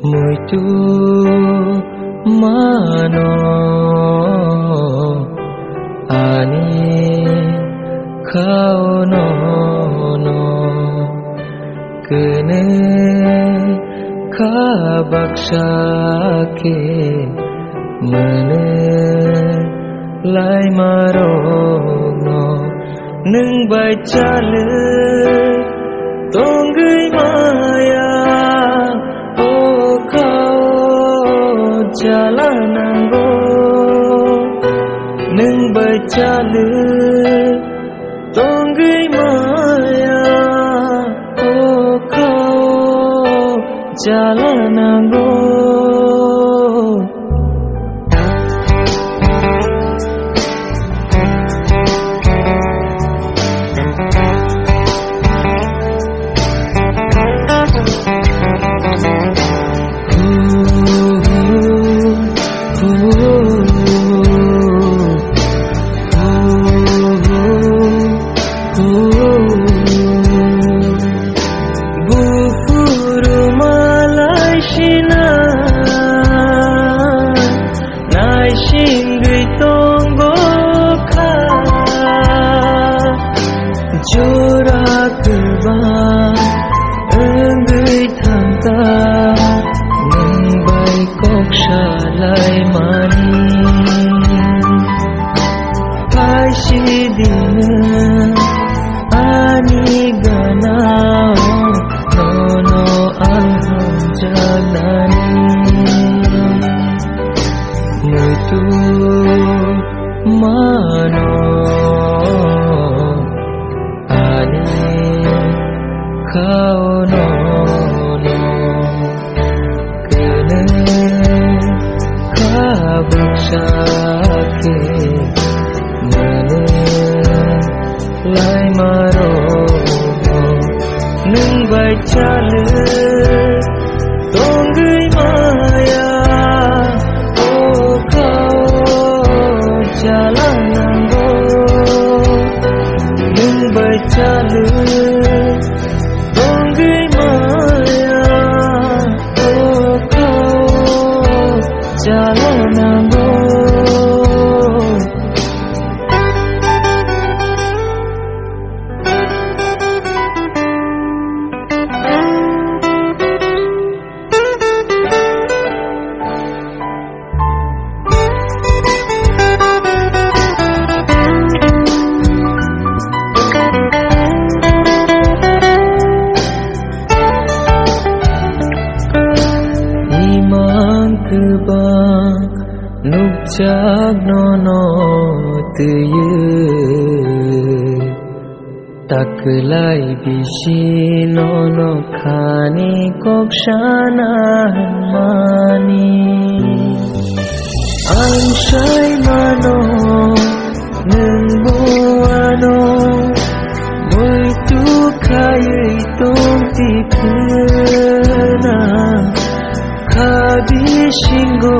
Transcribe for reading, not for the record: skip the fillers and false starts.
muito mano ani kau no kene kabaksa ke mane lai maro no nung bai chale tongai maya o kau jalanango nung bai chale tongai maya o kau jalanango taklai bisi nono khani kokshana mani ansai mano nungbu ano muito kai tonti khna khabi singo